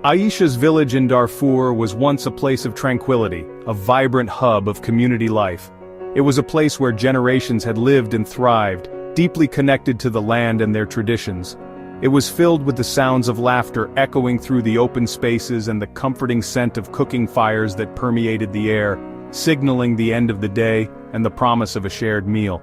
Aisha's village in Darfur was once a place of tranquility, a vibrant hub of community life. It was a place where generations had lived and thrived, deeply connected to the land and their traditions. It was filled with the sounds of laughter echoing through the open spaces and the comforting scent of cooking fires that permeated the air, signaling the end of the day and the promise of a shared meal.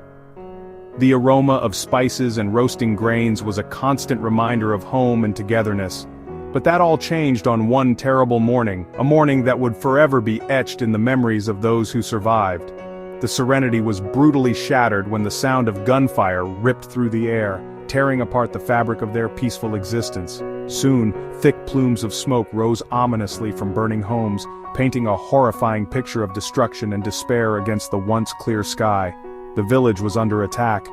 The aroma of spices and roasting grains was a constant reminder of home and togetherness. But that all changed on one terrible morning, a morning that would forever be etched in the memories of those who survived. The serenity was brutally shattered when the sound of gunfire ripped through the air, tearing apart the fabric of their peaceful existence. Soon, thick plumes of smoke rose ominously from burning homes, painting a horrifying picture of destruction and despair against the once clear sky. The village was under attack.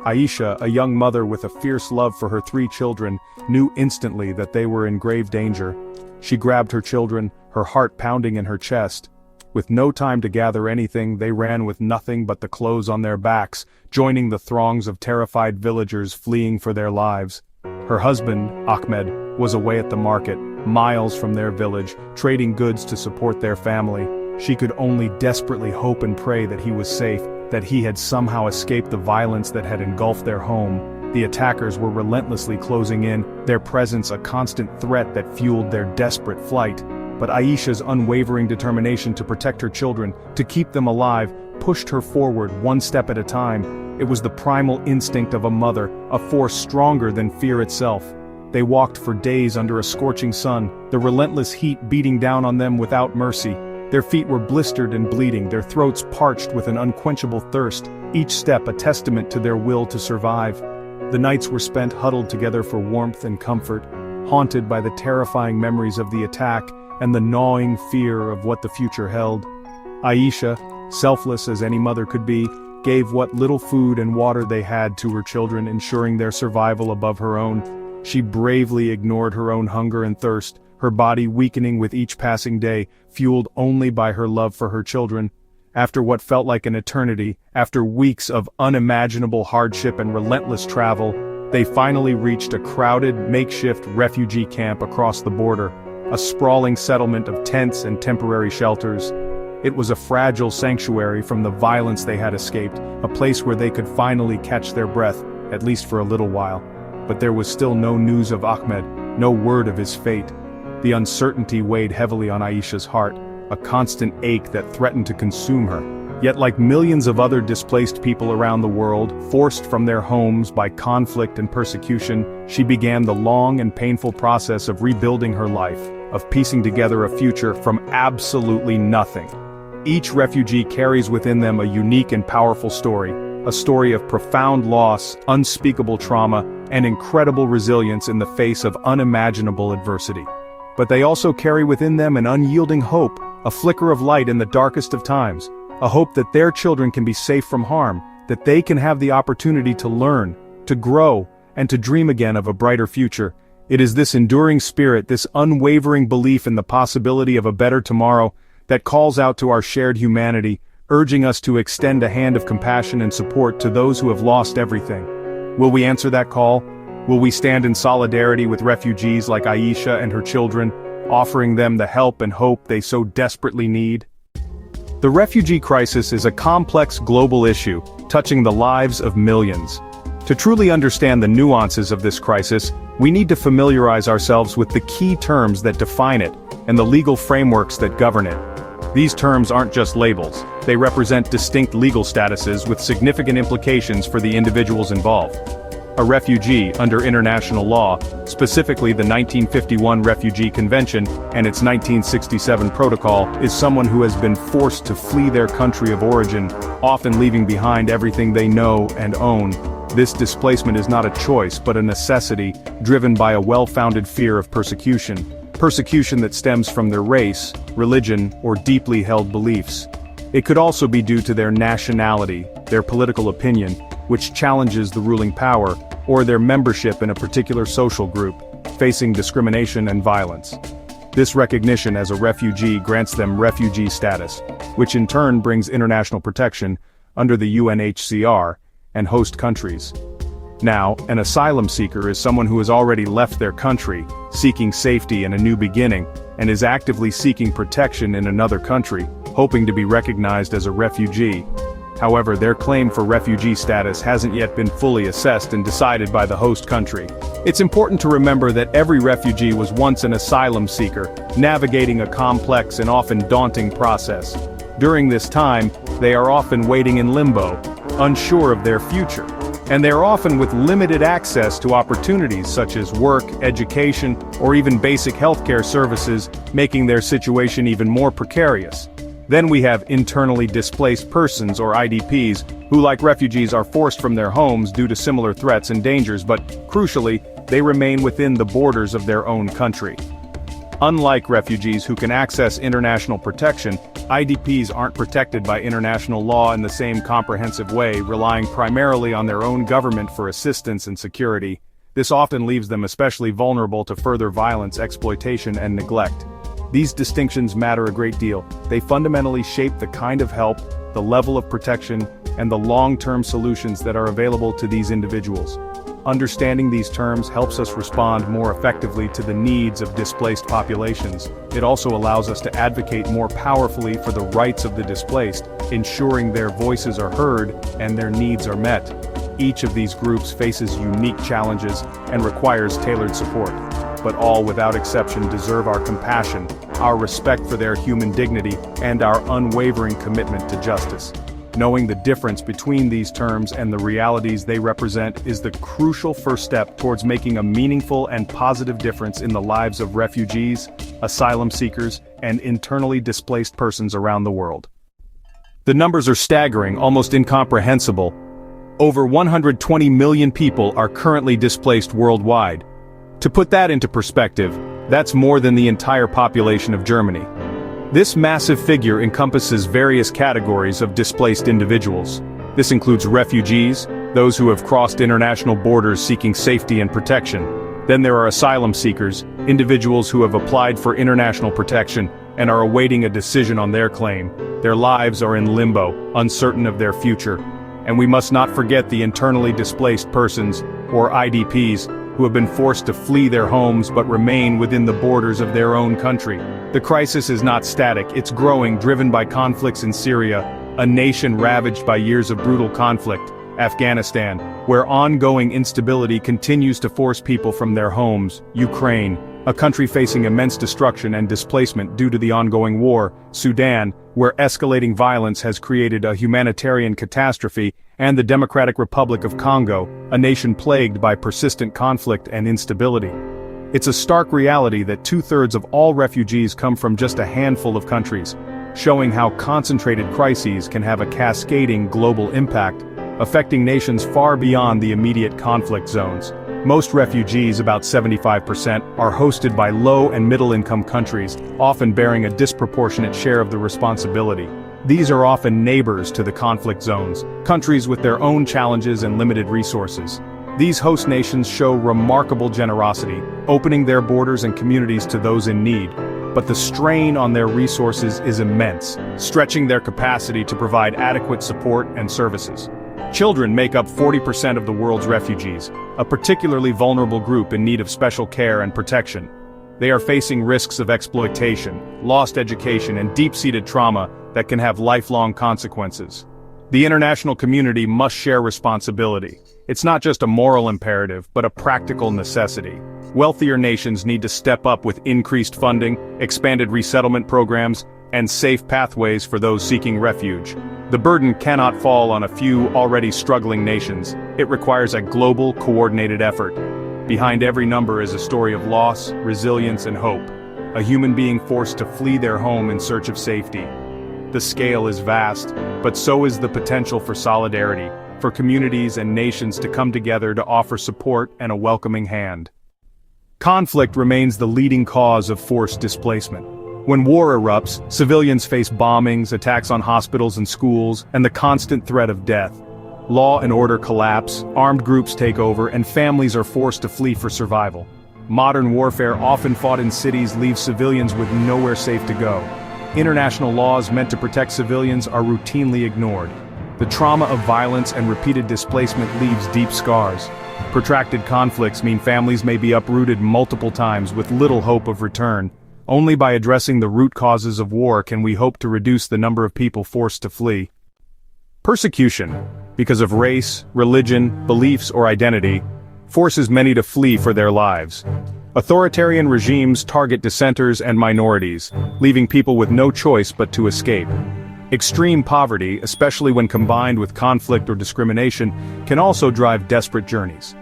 Aisha, a young mother with a fierce love for her 3 children, knew instantly that they were in grave danger. She grabbed her children, her heart pounding in her chest. With no time to gather anything, they ran with nothing but the clothes on their backs, joining the throngs of terrified villagers fleeing for their lives. Her husband, Ahmed, was away at the market, miles from their village, trading goods to support their family. She could only desperately hope and pray that he was safe, that he had somehow escaped the violence that had engulfed their home. The attackers were relentlessly closing in, their presence a constant threat that fueled their desperate flight. But Aisha's unwavering determination to protect her children, to keep them alive, pushed her forward one step at a time. It was the primal instinct of a mother, a force stronger than fear itself. They walked for days under a scorching sun, the relentless heat beating down on them without mercy. Their feet were blistered and bleeding, their throats parched with an unquenchable thirst, each step a testament to their will to survive. The nights were spent huddled together for warmth and comfort, haunted by the terrifying memories of the attack and the gnawing fear of what the future held. Aisha, selfless as any mother could be, gave what little food and water they had to her children, ensuring their survival above her own. She bravely ignored her own hunger and thirst, her body weakening with each passing day, fueled only by her love for her children. After what felt like an eternity, after weeks of unimaginable hardship and relentless travel, they finally reached a crowded, makeshift refugee camp across the border, a sprawling settlement of tents and temporary shelters. It was a fragile sanctuary from the violence they had escaped, a place where they could finally catch their breath, at least for a little while. But there was still no news of Ahmed, no word of his fate. The uncertainty weighed heavily on Aisha's heart, a constant ache that threatened to consume her. Yet like millions of other displaced people around the world, forced from their homes by conflict and persecution, she began the long and painful process of rebuilding her life, of piecing together a future from absolutely nothing. Each refugee carries within them a unique and powerful story, a story of profound loss, unspeakable trauma, and incredible resilience in the face of unimaginable adversity. But they also carry within them an unyielding hope, a flicker of light in the darkest of times, a hope that their children can be safe from harm, that they can have the opportunity to learn, to grow, and to dream again of a brighter future. It is this enduring spirit, this unwavering belief in the possibility of a better tomorrow, that calls out to our shared humanity, urging us to extend a hand of compassion and support to those who have lost everything. Will we answer that call? Will we stand in solidarity with refugees like Aisha and her children, offering them the help and hope they so desperately need? The refugee crisis is a complex global issue, touching the lives of millions. To truly understand the nuances of this crisis, we need to familiarize ourselves with the key terms that define it, and the legal frameworks that govern it. These terms aren't just labels, they represent distinct legal statuses with significant implications for the individuals involved. A refugee, under international law, specifically the 1951 Refugee Convention and its 1967 Protocol, is someone who has been forced to flee their country of origin, often leaving behind everything they know and own. This displacement is not a choice but a necessity, driven by a well-founded fear of persecution. Persecution that stems from their race, religion, or deeply held beliefs. It could also be due to their nationality, their political opinion, which challenges the ruling power, or their membership in a particular social group, facing discrimination and violence. This recognition as a refugee grants them refugee status, which in turn brings international protection under the UNHCR and host countries. Now, an asylum seeker is someone who has already left their country, seeking safety and a new beginning, and is actively seeking protection in another country, hoping to be recognized as a refugee. However, their claim for refugee status hasn't yet been fully assessed and decided by the host country. It's important to remember that every refugee was once an asylum seeker, navigating a complex and often daunting process. During this time, they are often waiting in limbo, unsure of their future. And they are often with limited access to opportunities such as work, education, or even basic healthcare services, making their situation even more precarious. Then we have internally displaced persons or IDPs, who like refugees are forced from their homes due to similar threats and dangers, but, crucially, they remain within the borders of their own country. Unlike refugees who can access international protection, IDPs aren't protected by international law in the same comprehensive way, relying primarily on their own government for assistance and security. This often leaves them especially vulnerable to further violence, exploitation, and neglect. These distinctions matter a great deal. They fundamentally shape the kind of help, the level of protection, and the long-term solutions that are available to these individuals. Understanding these terms helps us respond more effectively to the needs of displaced populations. It also allows us to advocate more powerfully for the rights of the displaced, ensuring their voices are heard and their needs are met. Each of these groups faces unique challenges and requires tailored support, but all without exception deserve our compassion, our respect for their human dignity, and our unwavering commitment to justice. Knowing the difference between these terms and the realities they represent is the crucial first step towards making a meaningful and positive difference in the lives of refugees, asylum seekers, and internally displaced persons around the world. The numbers are staggering, almost incomprehensible. Over 120 million people are currently displaced worldwide. To put that into perspective, that's more than the entire population of Germany. This massive figure encompasses various categories of displaced individuals. This includes refugees, those who have crossed international borders seeking safety and protection. Then there are asylum seekers, individuals who have applied for international protection and are awaiting a decision on their claim. Their lives are in limbo, uncertain of their future. And we must not forget the internally displaced persons, or IDPs, who have been forced to flee their homes but remain within the borders of their own country. The crisis is not static, it's growing, driven by conflicts in Syria, a nation ravaged by years of brutal conflict, Afghanistan, where ongoing instability continues to force people from their homes, Ukraine, a country facing immense destruction and displacement due to the ongoing war, Sudan, where escalating violence has created a humanitarian catastrophe, and the Democratic Republic of Congo, a nation plagued by persistent conflict and instability. It's a stark reality that 2/3 of all refugees come from just a handful of countries, showing how concentrated crises can have a cascading global impact, affecting nations far beyond the immediate conflict zones. Most refugees, about 75%, are hosted by low and middle-income countries, often bearing a disproportionate share of the responsibility. These are often neighbors to the conflict zones, countries with their own challenges and limited resources. These host nations show remarkable generosity, opening their borders and communities to those in need. But the strain on their resources is immense, stretching their capacity to provide adequate support and services. Children make up 40% of the world's refugees, a particularly vulnerable group in need of special care and protection. They are facing risks of exploitation, lost education, and deep-seated trauma that can have lifelong consequences. The international community must share responsibility. It's not just a moral imperative, but a practical necessity. Wealthier nations need to step up with increased funding, expanded resettlement programs, and safe pathways for those seeking refuge. The burden cannot fall on a few already struggling nations. It requires a global, coordinated effort. Behind every number is a story of loss, resilience, and hope. A human being forced to flee their home in search of safety. The scale is vast, but so is the potential for solidarity, for communities and nations to come together to offer support and a welcoming hand. Conflict remains the leading cause of forced displacement. When war erupts, civilians face bombings, attacks on hospitals and schools, and the constant threat of death. Law and order collapse, armed groups take over, and families are forced to flee for survival. Modern warfare, often fought in cities, leaves civilians with nowhere safe to go. International laws meant to protect civilians are routinely ignored. The trauma of violence and repeated displacement leaves deep scars. Protracted conflicts mean families may be uprooted multiple times with little hope of return. Only by addressing the root causes of war can we hope to reduce the number of people forced to flee. Persecution, because of race, religion, beliefs, or identity, forces many to flee for their lives. Authoritarian regimes target dissenters and minorities, leaving people with no choice but to escape. Extreme poverty, especially when combined with conflict or discrimination, can also drive desperate journeys.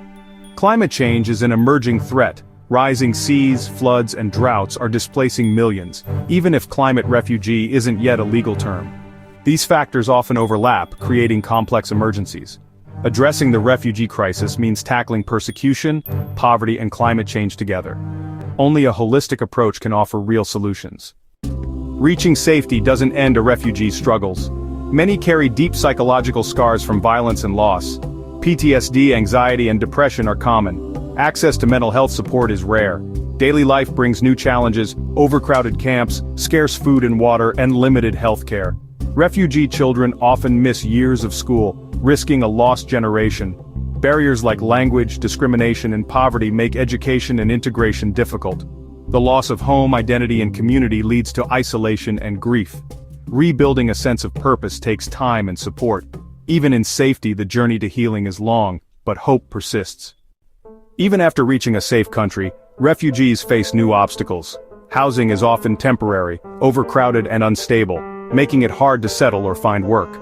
Climate change is an emerging threat. Rising seas, floods, and droughts are displacing millions, even if climate refugee isn't yet a legal term. These factors often overlap, creating complex emergencies. Addressing the refugee crisis means tackling persecution, poverty, and climate change together. Only a holistic approach can offer real solutions. Reaching safety doesn't end a refugee's struggles. Many carry deep psychological scars from violence and loss. PTSD, anxiety, and depression are common. Access to mental health support is rare. Daily life brings new challenges: overcrowded camps, scarce food and water, and limited health care. Refugee children often miss years of school, risking a lost generation. Barriers like language, discrimination, and poverty make education and integration difficult. The loss of home, identity, and community leads to isolation and grief. Rebuilding a sense of purpose takes time and support. Even in safety, the journey to healing is long, but hope persists. Even after reaching a safe country, refugees face new obstacles. Housing is often temporary, overcrowded, and unstable, making it hard to settle or find work.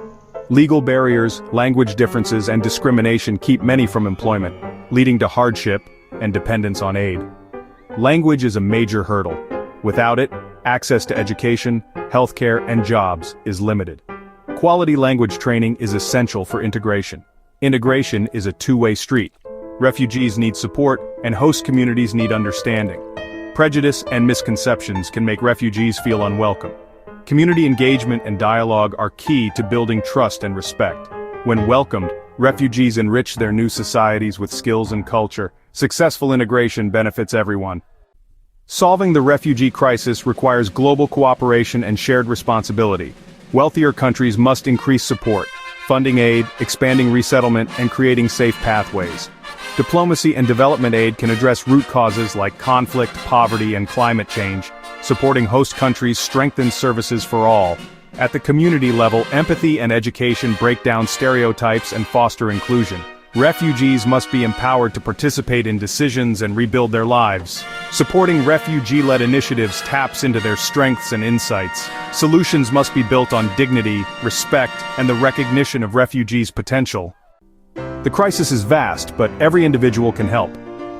Legal barriers, language differences, and discrimination keep many from employment, leading to hardship and dependence on aid. Language is a major hurdle. Without it, access to education, healthcare, and jobs is limited. Quality language training is essential for integration. Integration is a two-way street. Refugees need support, and host communities need understanding. Prejudice and misconceptions can make refugees feel unwelcome. Community engagement and dialogue are key to building trust and respect. When welcomed, refugees enrich their new societies with skills and culture. Successful integration benefits everyone. Solving the refugee crisis requires global cooperation and shared responsibility. Wealthier countries must increase support, funding aid, expanding resettlement, and creating safe pathways. Diplomacy and development aid can address root causes like conflict, poverty, and climate change. Supporting host countries strengthens services for all. At the community level, empathy and education break down stereotypes and foster inclusion. Refugees must be empowered to participate in decisions and rebuild their lives. Supporting refugee-led initiatives taps into their strengths and insights. Solutions must be built on dignity, respect, and the recognition of refugees' potential. The crisis is vast, but every individual can help.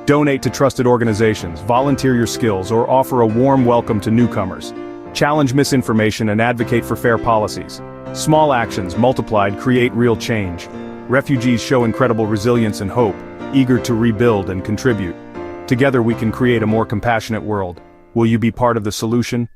Donate to trusted organizations, volunteer your skills, or offer a warm welcome to newcomers. Challenge misinformation and advocate for fair policies. Small actions, multiplied, create real change. Refugees show incredible resilience and hope, eager to rebuild and contribute. Together we can create a more compassionate world. Will you be part of the solution?